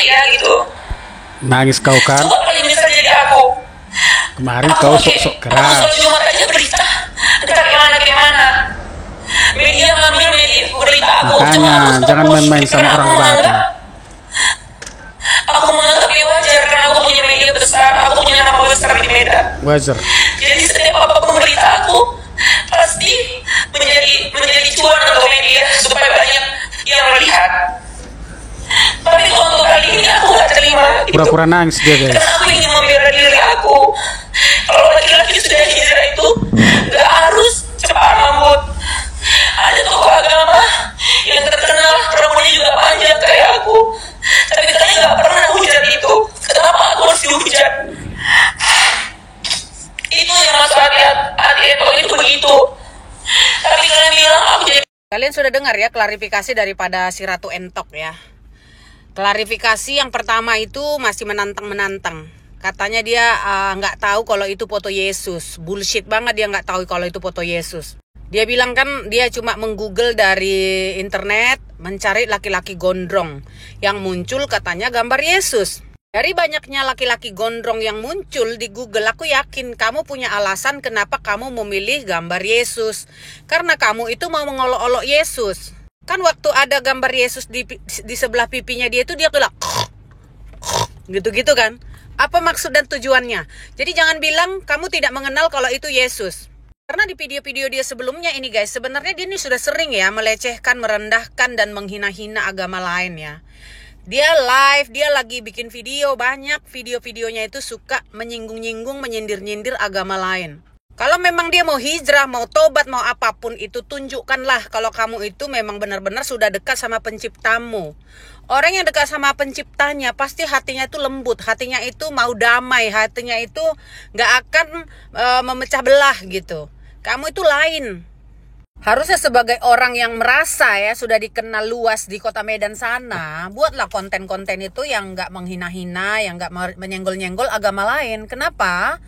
ya gitu. Nangis kau kan? Coba kali ini bisa jadi aku. Kemarin kau sok-sok Aku keras. Jumat aja berita. Entah gimana. Media ngambil berita aku. Makanya jangan main-main sama orang Batak. Aku menganggap dia wajar karena aku punya media besar. Aku punya nama besar di Medan. Wajar. Jadi setiap apapun berita aku pasti menjadi cuan untuk media supaya banyak yang melihat. Tapi kalau untuk kali ini aku nggak terima. Pura-pura nangis dia guys. Karena aku ingin membela diri aku. Kalau laki-laki sudah hijrah itu nggak harus cepat rambut. Ada tokoh agama yang terkenal rambutnya juga panjang kayak aku. Tapi katanya nggak pernah hujat itu. Kenapa aku harus dihujat? Itu yang masuk hati itu begitu. Tapi kalian bilang aku jadi. Kalian sudah dengar ya klarifikasi daripada si Ratu Entok ya. Klarifikasi yang pertama itu masih menantang. Katanya dia nggak tahu kalau itu foto Yesus. Bullshit banget dia nggak tahu kalau itu foto Yesus. Dia bilang kan dia cuma menggoogle dari internet mencari laki-laki gondrong. Yang muncul katanya gambar Yesus. Dari banyaknya laki-laki gondrong yang muncul di Google, aku yakin kamu punya alasan kenapa kamu memilih gambar Yesus. Karena kamu itu mau mengolok-olok Yesus. Kan waktu ada gambar Yesus di sebelah pipinya dia itu dia bilang gitu-gitu kan. Apa maksud dan tujuannya? Jadi jangan bilang kamu tidak mengenal kalau itu Yesus. Karena di video-video dia sebelumnya ini guys, sebenarnya dia ini sudah sering ya melecehkan, merendahkan dan menghina-hina agama lain ya. Dia live, dia lagi bikin video, banyak video-videonya itu suka menyinggung-nyinggung, menyindir-nyindir agama lain. Kalau memang dia mau hijrah, mau tobat, mau apapun itu, tunjukkanlah kalau kamu itu memang benar-benar sudah dekat sama penciptamu. Orang yang dekat sama penciptanya pasti hatinya itu lembut, hatinya itu mau damai, hatinya itu gak akan memecah belah gitu. Kamu itu lain. Harusnya sebagai orang yang merasa ya sudah dikenal luas di kota Medan sana, buatlah konten-konten itu yang gak menghina-hina, yang gak menyenggol-nyenggol agama lain. Kenapa?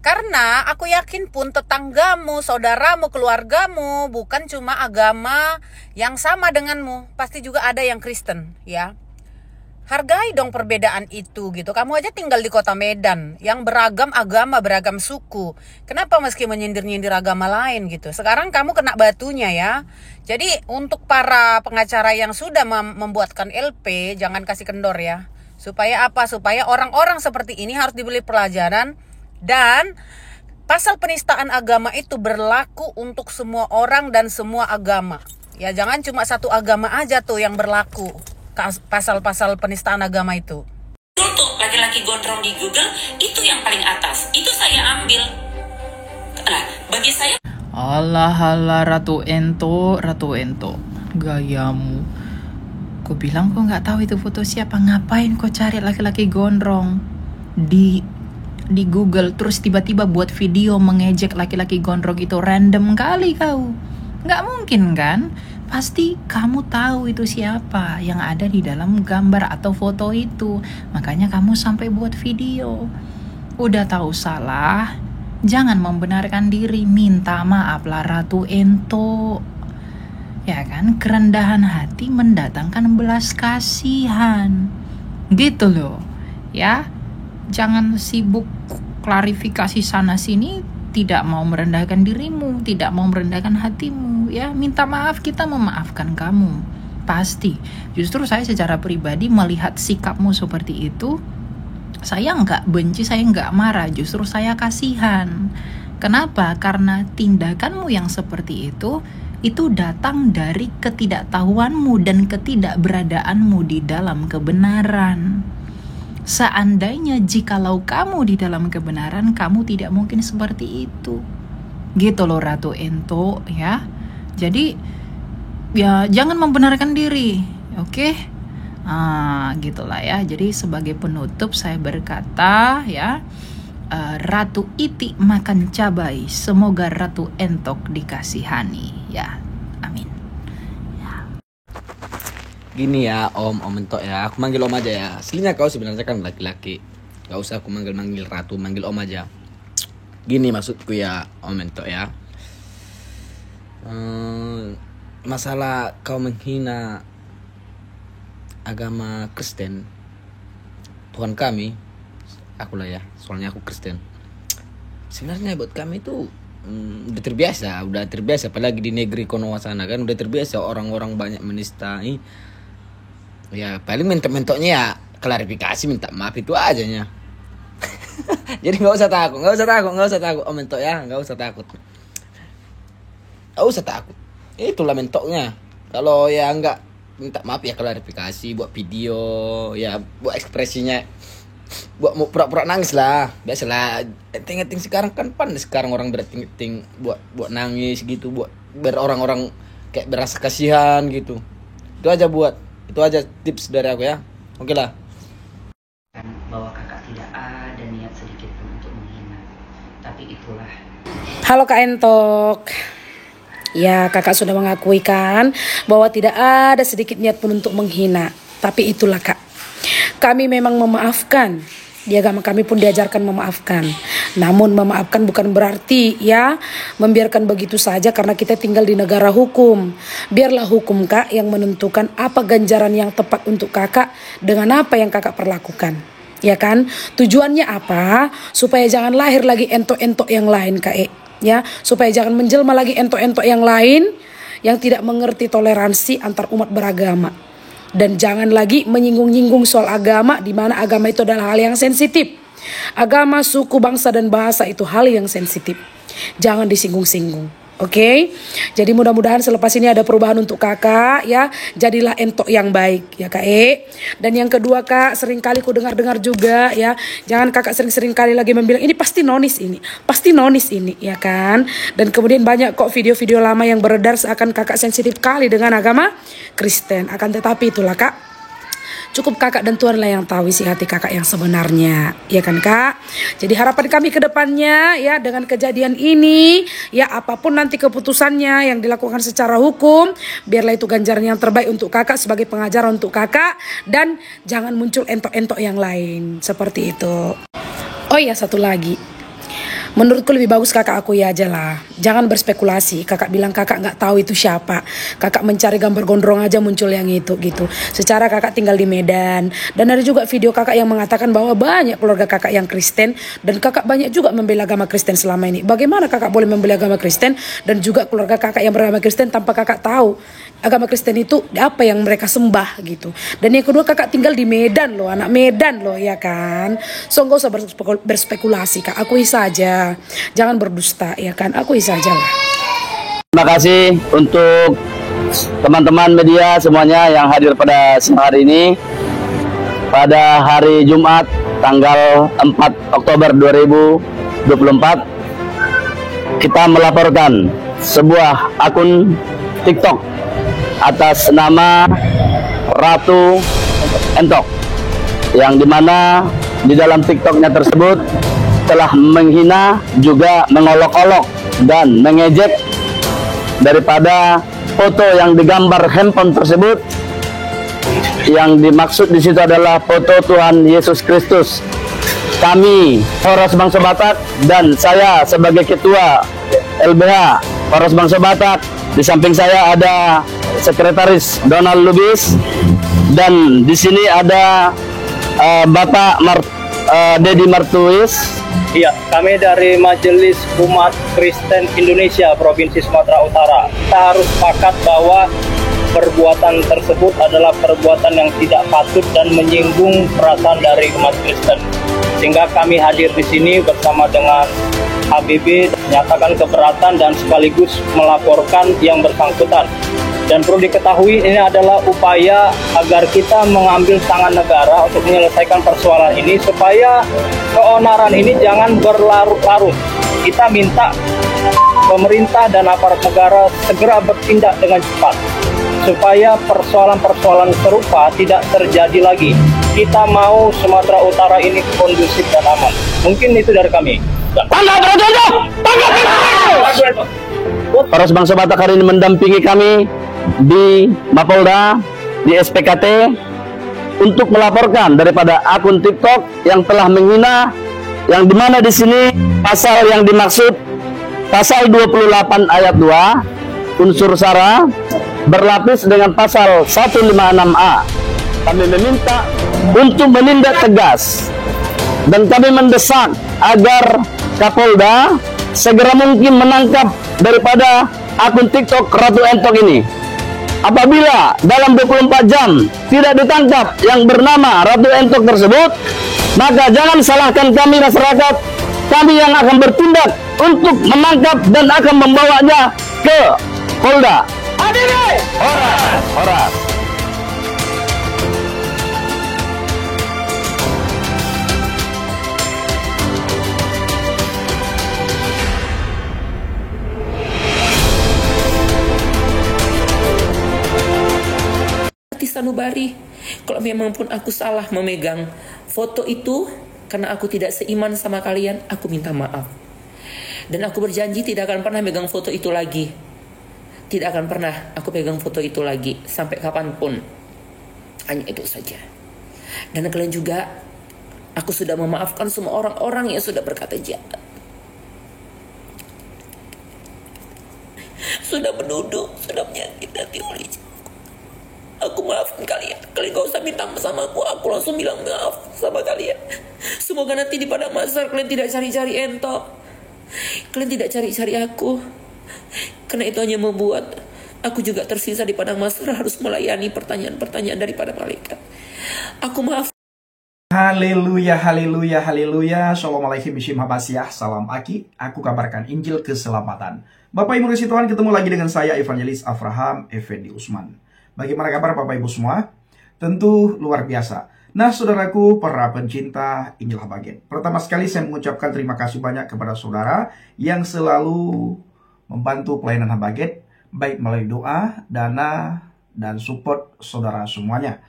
Karena aku yakin pun tetanggamu, saudaramu, keluargamu bukan cuma agama yang sama denganmu. Pasti juga ada yang Kristen ya. Hargai dong perbedaan itu gitu. Kamu aja tinggal di kota Medan yang beragam agama, beragam suku. Kenapa meski menyindir-nyindir agama lain gitu. Sekarang kamu kena batunya ya. Jadi untuk para pengacara yang sudah membuatkan LP, jangan kasih kendor ya. Supaya apa? Supaya orang-orang seperti ini harus diberi pelajaran. Dan pasal penistaan agama itu berlaku untuk semua orang dan semua agama. Ya jangan cuma satu agama aja tuh yang berlaku pasal-pasal penistaan agama itu. Untuk laki-laki gondrong di Google itu yang paling atas. Itu saya ambil. Nah, bagi saya Alah Ratu Ento, gayamu. Kau bilang kau nggak tahu itu foto siapa? Ngapain kau cari laki-laki gondrong di Google terus tiba-tiba buat video mengejek laki-laki gondrong itu? Random kali kau. Nggak mungkin kan? Pasti kamu tahu itu siapa yang ada di dalam gambar atau foto itu. Makanya kamu sampai buat video. Udah tahu salah, jangan membenarkan diri. Minta maaf lah Ratu Ento. Ya kan, kerendahan hati mendatangkan belas kasihan. Gitu loh. Ya. Jangan sibuk klarifikasi sana sini, tidak mau merendahkan dirimu, tidak mau merendahkan hatimu, ya. Minta maaf, kita memaafkan kamu. Pasti. Justru saya secara pribadi melihat sikapmu seperti itu, saya nggak benci, saya nggak marah, justru saya kasihan. Kenapa? Karena tindakanmu yang seperti itu datang dari ketidaktahuanmu dan ketidakberadaanmu di dalam kebenaran. Seandainya jikalau kamu di dalam kebenaran, kamu tidak mungkin seperti itu. Gitu loh Ratu Ento ya. Jadi ya jangan membenarkan diri, oke? Gitulah ya. Jadi sebagai penutup saya berkata ya, Ratu Iti makan cabai, semoga Ratu Entok dikasihani ya. Amin. Gini ya Om Entok ya, aku manggil Om aja ya. Aslinya kau sebenarnya kan laki-laki, gak usah aku manggil Ratu, manggil Om aja. Gini maksudku ya Om Entok ya. Masalah kau menghina agama Kristen Tuhan kami, aku lah ya, soalnya aku Kristen. Sebenarnya buat kami itu udah terbiasa, apalagi di negeri Konoha sana kan udah terbiasa orang-orang banyak menistai. Ya paling mentok-mentoknya ya klarifikasi, minta maaf itu aja nya. Jadi nggak usah takut Om Mentok ya, nggak usah takut. Itulah mentoknya. Kalau ya nggak minta maaf ya klarifikasi, buat video, ya buat ekspresinya, buat mau pura-pura nangis lah, biasalah. Ting-ting sekarang kan sekarang orang berting-ting buat nangis gitu, buat orang-orang kayak berasa kasihan gitu. Itu aja tips dari aku ya. Oke lah. Bahwa kakak tidak ada niat sedikit pun untuk menghina, tapi itulah. Halo Kak Entok. Ya, kakak sudah mengakui kan bahwa tidak ada sedikit niat pun untuk menghina. Tapi itulah Kak, kami memang memaafkan. Di agama kami pun diajarkan memaafkan. Namun memaafkan bukan berarti ya membiarkan begitu saja, karena kita tinggal di negara hukum. Biarlah hukum Kak yang menentukan apa ganjaran yang tepat untuk kakak dengan apa yang kakak perlakukan. Ya kan? Tujuannya apa? Supaya jangan lahir lagi entok-entok yang lain Kak. Ya, supaya jangan menjelma lagi entok-entok yang lain yang tidak mengerti toleransi antar umat beragama. Dan jangan lagi menyinggung-nyinggung soal agama, di mana agama itu adalah hal yang sensitif. Agama, suku, bangsa, dan bahasa itu hal yang sensitif. Jangan disinggung-singgung. Oke, jadi mudah-mudahan selepas ini ada perubahan untuk kakak ya. Jadilah entok yang baik ya Kak. Dan yang kedua Kak, seringkali ku dengar-dengar juga ya, jangan kakak sering-sering kali lagi membilang ini pasti nonis ini ya kan. Dan kemudian banyak kok video-video lama yang beredar seakan kakak sensitif kali dengan agama Kristen. Akan tetapi itulah Kak, cukup kakak dan Tuhan lah yang tahu isi hati kakak yang sebenarnya, ya kan Kak. Jadi harapan kami ke depannya ya, dengan kejadian ini ya, apapun nanti keputusannya yang dilakukan secara hukum, biarlah itu ganjaran yang terbaik untuk kakak sebagai pengajaran untuk kakak, dan jangan muncul entok-entok yang lain seperti itu. Oh iya, satu lagi, menurutku lebih bagus kakak akui aja lah. Jangan berspekulasi. Kakak bilang kakak nggak tahu itu siapa. Kakak mencari gambar gondrong aja muncul yang itu gitu. Secara kakak tinggal di Medan. Dan ada juga video kakak yang mengatakan bahwa banyak keluarga kakak yang Kristen. Dan kakak banyak juga membela agama Kristen selama ini. Bagaimana kakak boleh membela agama Kristen dan juga keluarga kakak yang beragama Kristen tanpa kakak tahu agama Kristen itu apa yang mereka sembah gitu. Dan yang kedua, kakak tinggal di Medan loh, anak Medan loh ya kan. So nggak usah berspekulasi Kak, akui saja. Jangan berdusta ya kan, akui saja lah. Terima kasih untuk teman-teman media semuanya yang hadir pada siang hari ini. Pada hari Jumat tanggal 4 Oktober 2024, kita melaporkan sebuah akun TikTok atas nama Ratu Entok, yang dimana di dalam TikToknya tersebut telah menghina, juga mengolok-olok dan mengejek daripada foto yang digambar handphone tersebut. Yang dimaksud di situ adalah foto Tuhan Yesus Kristus. Kami Polres Bangsa Batak dan saya sebagai Ketua LBH Polres Bangsa Batak, di samping saya ada Sekretaris Donald Lubis, dan di sini ada Bapak Dedi Martuis. Iya, kami dari Majelis Umat Kristen Indonesia Provinsi Sumatera Utara. Kita harus sepakat bahwa perbuatan tersebut adalah perbuatan yang tidak patut dan menyinggung perasaan dari umat Kristen. Sehingga kami hadir di sini bersama dengan HBB menyatakan keberatan dan sekaligus melaporkan yang bersangkutan. Dan perlu diketahui, ini adalah upaya agar kita mengambil tangan negara untuk menyelesaikan persoalan ini, supaya keonaran ini jangan berlarut-larut. Kita minta pemerintah dan aparat negara segera bertindak dengan cepat, supaya persoalan-persoalan serupa tidak terjadi lagi. Kita mau Sumatera Utara ini kondusif dan aman. Mungkin itu dari kami. Polres Bangsa Batak hari ini mendampingi kami di Mapolda, di SPKT, untuk melaporkan daripada akun TikTok yang telah menghina, yang dimana di sini pasal yang dimaksud pasal 28 ayat 2 unsur sara berlapis dengan pasal 156A kami meminta untuk menindak tegas dan kami mendesak agar Kapolda segera mungkin menangkap daripada akun TikTok Ratu Entok ini. Apabila dalam 24 jam tidak ditangkap yang bernama Ratu Entok tersebut, maka jangan salahkan kami masyarakat, kami yang akan bertindak untuk menangkap dan akan membawanya ke Polda. Adili! Horas! Sanubari, kalau memang pun aku salah memegang foto itu karena aku tidak seiman sama kalian, aku minta maaf. Dan aku berjanji tidak akan pernah megang foto itu lagi. Tidak akan pernah aku pegang foto itu lagi sampai kapanpun. Hanya itu saja. Dan kalian juga, aku sudah memaafkan semua orang-orang yang sudah berkata jahat, sudah menuduh, sudah menyakiti hati oleh aku. Maafkan kalian. Kalian gak usah minta sama aku langsung bilang maaf sama kalian. Semoga nanti di padang mahsyar kalian tidak cari-cari Entok, kalian tidak cari-cari aku, karena itu hanya membuat aku juga tersisa di padang mahsyar harus melayani pertanyaan-pertanyaan daripada malaikat. Aku maaf. Haleluya, haleluya, haleluya. Assalamualaikum warahmatullahi. Salam Aki. Aku kabarkan Injil keselamatan. Bapak Ibu kasih Tuhan, ketemu lagi dengan saya Evangelis Avraham Effendi Usman. Bagaimana kabar Bapak Ibu semua? Tentu luar biasa. Nah saudaraku, para pencinta Injil Habaget, pertama sekali saya mengucapkan terima kasih banyak kepada saudara yang selalu membantu pelayanan Habaget, baik melalui doa, dana, dan support saudara semuanya.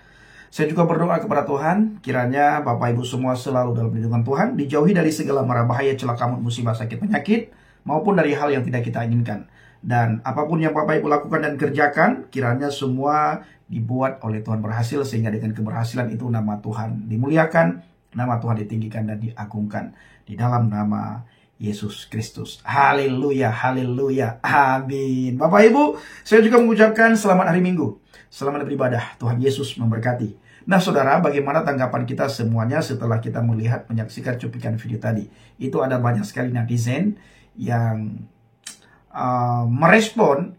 Saya juga berdoa kepada Tuhan, kiranya Bapak Ibu semua selalu dalam lindungan Tuhan, dijauhi dari segala mara bahaya, celaka, musibah, sakit, penyakit, maupun dari hal yang tidak kita inginkan. Dan apapun yang Bapak Ibu lakukan dan kerjakan, kiranya semua dibuat oleh Tuhan berhasil, sehingga dengan keberhasilan itu nama Tuhan dimuliakan, nama Tuhan ditinggikan dan diagungkan di dalam nama Yesus Kristus. Haleluya, haleluya, amin. Bapak Ibu, saya juga mengucapkan selamat hari Minggu, selamat beribadah, Tuhan Yesus memberkati. Nah saudara, bagaimana tanggapan kita semuanya setelah kita melihat, menyaksikan cuplikan video tadi? Itu ada banyak sekali netizen yang merespon,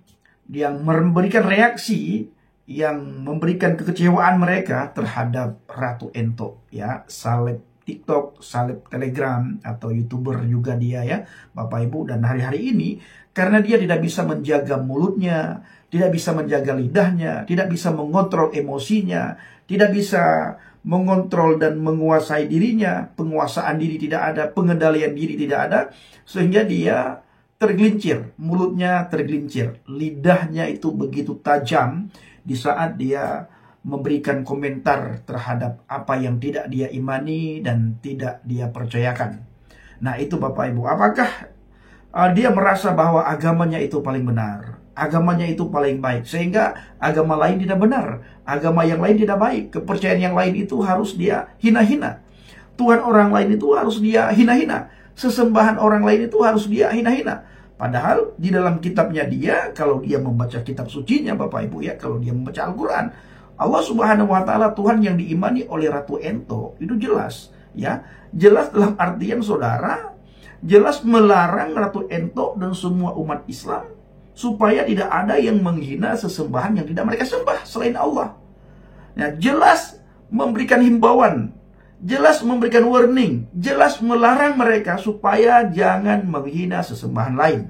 yang memberikan reaksi, yang memberikan kekecewaan mereka terhadap Ratu Entok, ya, salib TikTok, salib Telegram, atau YouTuber juga dia, ya Bapak Ibu. Dan hari-hari ini karena dia tidak bisa menjaga mulutnya, tidak bisa menjaga lidahnya, tidak bisa mengontrol emosinya, tidak bisa mengontrol dan menguasai dirinya, penguasaan diri tidak ada, pengendalian diri tidak ada, sehingga dia tergelincir, mulutnya tergelincir, lidahnya itu begitu tajam di saat dia memberikan komentar terhadap apa yang tidak dia imani dan tidak dia percayakan. Nah itu Bapak Ibu, apakah dia merasa bahwa agamanya itu paling benar, agamanya itu paling baik, sehingga agama lain tidak benar, agama yang lain tidak baik, kepercayaan yang lain itu harus dia hina-hina, Tuhan orang lain itu harus dia hina-hina, sesembahan orang lain itu harus dia hina-hina. Padahal di dalam kitabnya dia, kalau dia membaca kitab sucinya Bapak Ibu, ya, kalau dia membaca Al-Quran, Allah Subhanahu wa Ta'ala, Tuhan yang diimani oleh Ratu Entok itu jelas, ya, jelas dalam artian saudara, jelas melarang Ratu Entok dan semua umat Islam supaya tidak ada yang menghina sesembahan yang tidak mereka sembah selain Allah. Nah, jelas memberikan himbauan, jelas memberikan warning, jelas melarang mereka supaya jangan menghina sesembahan lain.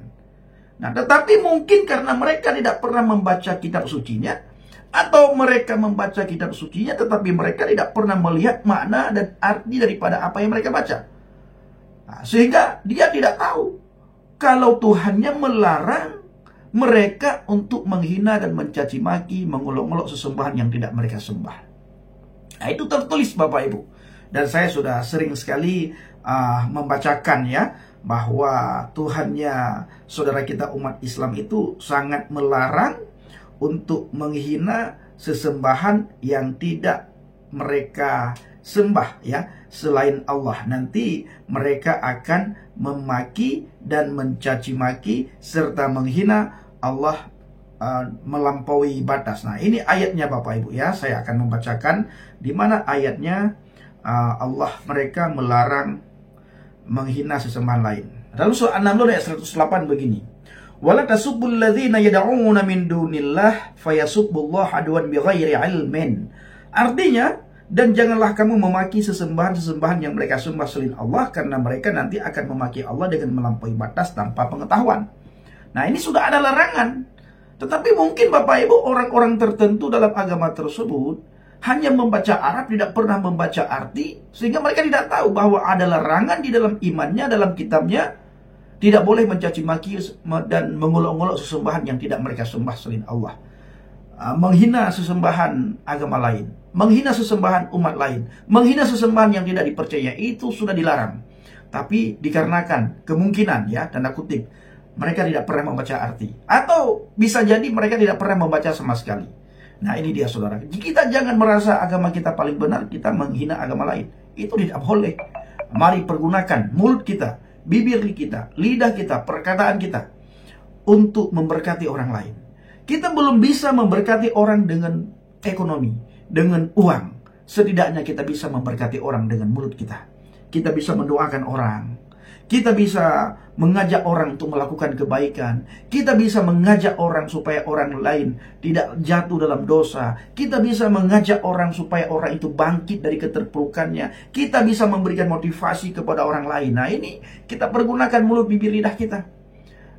Nah, tetapi mungkin karena mereka tidak pernah membaca kitab sucinya, atau mereka membaca kitab sucinya tetapi mereka tidak pernah melihat makna dan arti daripada apa yang mereka baca. Nah, sehingga dia tidak tahu kalau Tuhannya melarang mereka untuk menghina dan mencaci maki, mengolok-olok sesembahan yang tidak mereka sembah. Nah, itu tertulis Bapak Ibu. Dan saya sudah sering sekali membacakan, ya, bahwa Tuhannya saudara kita umat Islam itu sangat melarang untuk menghina sesembahan yang tidak mereka sembah, ya, selain Allah. Nanti mereka akan memaki dan mencaci maki serta menghina Allah melampaui batas. Nah, ini ayatnya Bapak Ibu ya. Saya akan membacakan di mana ayatnya Allah mereka melarang menghina sesembahan lain. Lalu surah An-Naml ayat 108 begini. Wala tasubbul ladzina yad'una min dunillah fayasubbullaha adwan bighairi ilmin. Artinya, dan janganlah kamu memaki sesembahan-sesembahan yang mereka sembah selain Allah, karena mereka nanti akan memaki Allah dengan melampaui batas tanpa pengetahuan. Nah, ini sudah ada larangan. Tetapi mungkin Bapak Ibu orang-orang tertentu dalam agama tersebut hanya membaca Arab, tidak pernah membaca arti, sehingga mereka tidak tahu bahwa ada larangan di dalam imannya, dalam kitabnya, tidak boleh mencaci maki dan mengolok-olok sesembahan yang tidak mereka sembah selain Allah. Menghina sesembahan agama lain, menghina sesembahan umat lain, menghina sesembahan yang tidak dipercaya, itu sudah dilarang. Tapi dikarenakan kemungkinan ya, tanda kutip, mereka tidak pernah membaca arti, atau bisa jadi mereka tidak pernah membaca sama sekali. Nah, ini dia saudara. Kita jangan merasa agama kita paling benar, kita menghina agama lain. Itu tidak boleh. Mari pergunakan mulut kita, bibir kita, lidah kita, perkataan kita untuk memberkati orang lain. Kita belum bisa memberkati orang dengan ekonomi, dengan uang. Setidaknya kita bisa memberkati orang dengan mulut kita. Kita bisa mendoakan orang. Kita bisa mengajak orang untuk melakukan kebaikan. Kita bisa mengajak orang supaya orang lain tidak jatuh dalam dosa. Kita bisa mengajak orang supaya orang itu bangkit dari keterpurukannya. Kita bisa memberikan motivasi kepada orang lain. Nah, ini kita pergunakan mulut, bibir, lidah kita.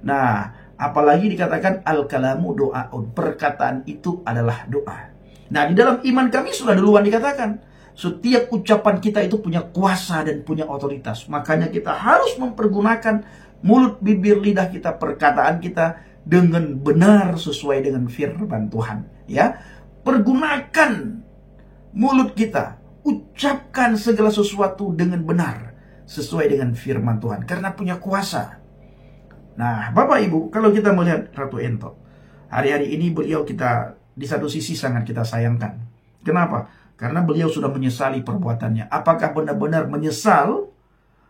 Nah, apalagi dikatakan al-kalamu doaun. Perkataan itu adalah doa. Nah, di dalam iman kami sudah duluan dikatakan, setiap ucapan kita itu punya kuasa dan punya otoritas. Makanya kita harus mempergunakan mulut, bibir, lidah kita, perkataan kita dengan benar sesuai dengan firman Tuhan. Ya, pergunakan mulut kita, ucapkan segala sesuatu dengan benar sesuai dengan firman Tuhan, karena punya kuasa. Nah, Bapak Ibu, kalau kita melihat Ratu Ento, hari-hari ini beliau kita di satu sisi sangat kita sayangkan. Kenapa? Karena beliau sudah menyesali perbuatannya. Apakah benar-benar menyesal?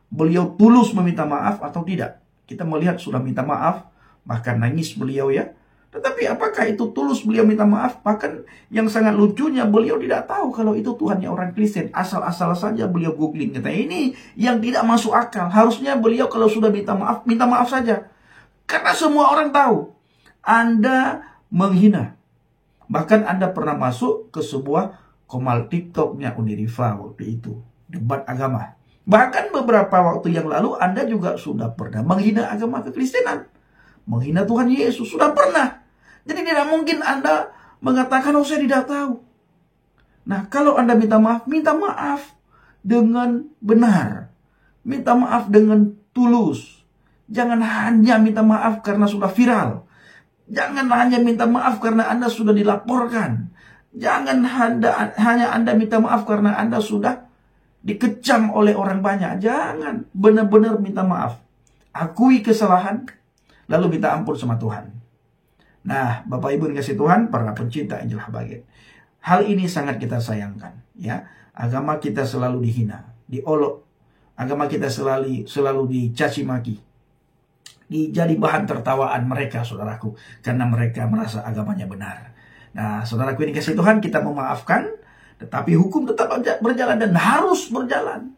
Beliau tulus meminta maaf atau tidak? Kita melihat sudah minta maaf, bahkan nangis beliau ya. Tetapi apakah itu tulus beliau minta maaf? Bahkan yang sangat lucunya, beliau tidak tahu kalau itu Tuhannya orang Kristen. Asal-asal saja beliau googling. Kata ini yang tidak masuk akal. Harusnya beliau kalau sudah minta maaf saja. Karena semua orang tahu Anda menghina. Bahkan Anda pernah masuk ke sebuah komal TikToknya Uniriva waktu itu, debat agama. Bahkan beberapa waktu yang lalu Anda juga sudah pernah menghina agama kekristenan, menghina Tuhan Yesus, sudah pernah. Jadi tidak mungkin Anda mengatakan, oh saya tidak tahu. Nah, kalau Anda minta maaf dengan benar, minta maaf dengan tulus. Jangan hanya minta maaf karena sudah viral. Jangan hanya minta maaf karena Anda sudah dilaporkan. Jangan hanya Anda minta maaf karena Anda sudah dikecam oleh orang banyak. Jangan, benar-benar minta maaf. Akui kesalahan, lalu minta ampun sama Tuhan. Nah, Bapak Ibu dikasih Tuhan, para pencinta Injil Habaget, hal ini sangat kita sayangkan. Ya, agama kita selalu dihina, diolok. Agama kita selalu dicaci maki. Jadi bahan tertawaan mereka, saudaraku, karena mereka merasa agamanya benar. Nah, saudaraku ini kasih Tuhan, kita memaafkan, tetapi hukum tetap berjalan dan harus berjalan.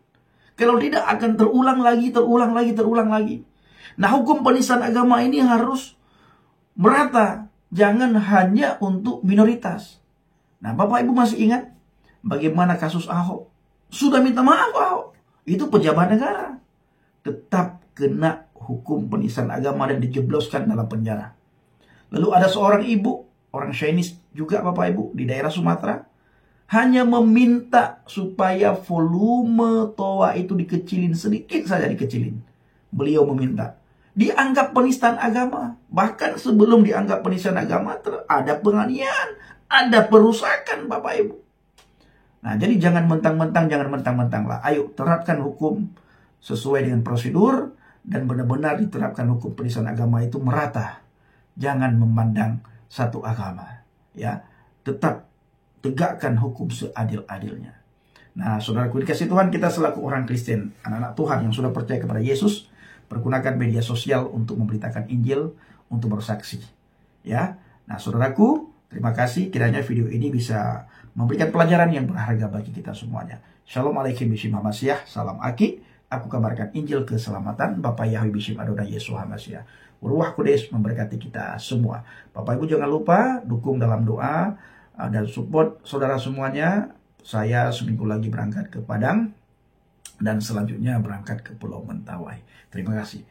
Kalau tidak akan terulang lagi. Nah, hukum penistaan agama ini harus merata, jangan hanya untuk minoritas. Nah, Bapak Ibu masih ingat bagaimana kasus Ahok? Sudah minta maaf Ahok, itu pejabat negara, tetap kena hukum penistaan agama dan dijebloskan dalam penjara. Lalu ada seorang ibu, orang Chinese juga Bapak Ibu, di daerah Sumatera, hanya meminta supaya volume toa itu dikecilin, sedikit saja dikecilin. Beliau meminta. Dianggap penistaan agama. Bahkan sebelum dianggap penistaan agama, ada penganiayaan, ada perusakan Bapak Ibu. Nah, jadi jangan mentang-mentang lah. Ayo terapkan hukum sesuai dengan prosedur, dan benar-benar diterapkan hukum penistaan agama itu merata. Jangan memandang satu agama, ya, tetap tegakkan hukum seadil-adilnya. Nah, saudaraku dikasih Tuhan, kita selaku orang Kristen, anak-anak Tuhan yang sudah percaya kepada Yesus, pergunakan media sosial untuk memberitakan Injil, untuk bersaksi, ya. Nah, saudaraku, terima kasih. Kiranya video ini bisa memberikan pelajaran yang berharga bagi kita semuanya. Shalom alaikum bishim hamasyah. Salam aki. Aku kabarkan Injil keselamatan. Bapak Yahweh bishim Adonai Yesus hamasyah. Ruah Kudus memberkati kita semua. Bapak Ibu jangan lupa dukung dalam doa dan support saudara semuanya. Saya seminggu lagi berangkat ke Padang dan selanjutnya berangkat ke Pulau Mentawai. Terima kasih.